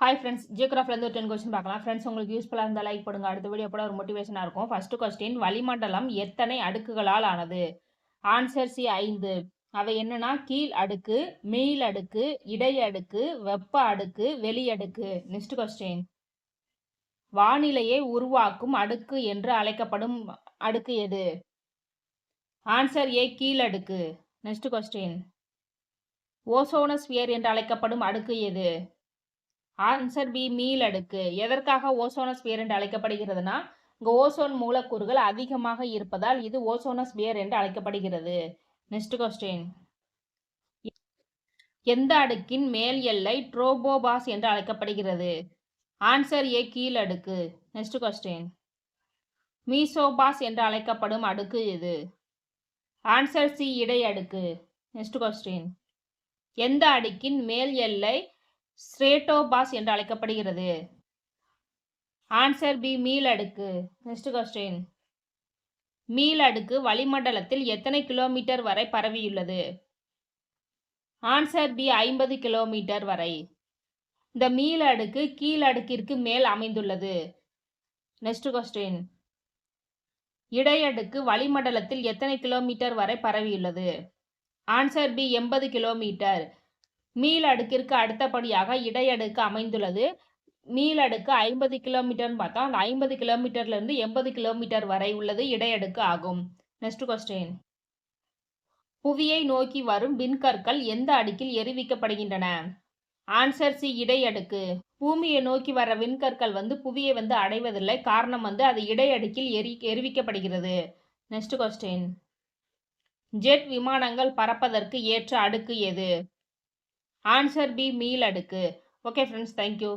Hi friends, ஜியோகிராஃபிலேருந்து ஒரு 10 question பார்க்கலாம். Friends, உங்களுக்கு யூஸ்ஃபுல்லாக இருந்தால் லைக் பண்ணுங்க. அடுத்த வீடியோ போட ஒரு மோட்டிவேஷனாக இருக்கும். ஃபர்ஸ்ட் கொஸ்டின், வளிமண்டலம் எத்தனை அடுக்குகளால் ஆனது? Answer C 5. அவை என்னன்னா, கீழ் அடுக்கு, மேல் அடுக்கு, இடை அடுக்கு, வெப்ப அடுக்கு, வெளி அடுக்கு. நெக்ஸ்ட் கொஸ்டின், வானிலையை உருவாக்கும் அடுக்கு என்று அழைக்கப்படும் அடுக்கு எது? ஆன்சர் ஏ கீழ் அடுக்கு. நெக்ஸ்ட் கொஸ்டின், ஓசோனஸ்பியர் என்று அழைக்கப்படும் அடுக்கு எது? ஆன்சர் பி மீள் அடுக்கு. எதற்காக ஓசோனஸ்பியர் என்று அழைக்கப்படுகிறதுனா, இங்க ஓசோன் மூலக்கூறுகள் அதிகமாக இருப்பதால் இது ஓசோனஸ்பியர் என்று அழைக்கப்படுகிறது. நெக்ஸ்ட் கொஸ்டின், எந்த அடுக்கின் மேல் எல்லை ட்ரோபோபாஸ் என்று அழைக்கப்படுகிறது? ஆன்சர் ஏ கீழ் அடுக்கு. நெக்ஸ்ட் கொஸ்டின், மீசோபாஸ் என்று அழைக்கப்படும் அடுக்கு எது? ஆன்சர் சி இடை அடுக்கு. நெக்ஸ்ட் கொஸ்டின், எந்த அடுக்கின் மேல் எல்லை ஸ்ட்ரேட்டோபாஸ் என்று அழைக்கப்படுகிறது? ஆன்சர் பி மீள் அடுக்கு. நெக்ஸ்ட் கொஸ்டின், மீள் அடுக்கு வளிமண்டலத்தில் எத்தனை கிலோமீட்டர் வரை பரவியுள்ளது? ஆன்சர் பி 50 கிலோமீட்டர் வரை. இந்த மீள் அடுக்கு கீழ் அடுக்கிற்கு மேல் அமைந்துள்ளது. நெக்ஸ்ட் கொஸ்டின், இடை அடுக்கு வளிமண்டலத்தில் எத்தனை கிலோமீட்டர் வரை பரவியுள்ளது? Answer B 80 kilometre. மீள் அடுக்கிற்கு அடுத்தபடியாக இடை அடுக்கு அமைந்துள்ளது. மீள் அடுக்கு 50 கிலோமீட்டர்னு பார்த்தா அந்த 50 கிலோமீட்டர்லேருந்து 80 கிலோமீட்டர் வரை உள்ளது இடை அடுக்கு ஆகும். நெக்ஸ்ட் கொஸ்டின், புவியை நோக்கி வரும் விண்கற்கள் எந்த அடுக்கில் எரிவிக்கப்படுகின்றன? ஆன்சர் சி இடை அடுக்கு. பூமியை நோக்கி வர விண்கற்கள் புவியை அடைவதில்லை. காரணம் அது இடை அடுக்கில் எரிவிக்கப்படுகிறது. நெக்ஸ்ட் கொஸ்டின், ஜெட் விமானங்கள் பறப்பதற்கு ஏற்ற அடுக்கு எது? ஆன்சர் பி மீள் அடுக்கு. Okay friends, thank you.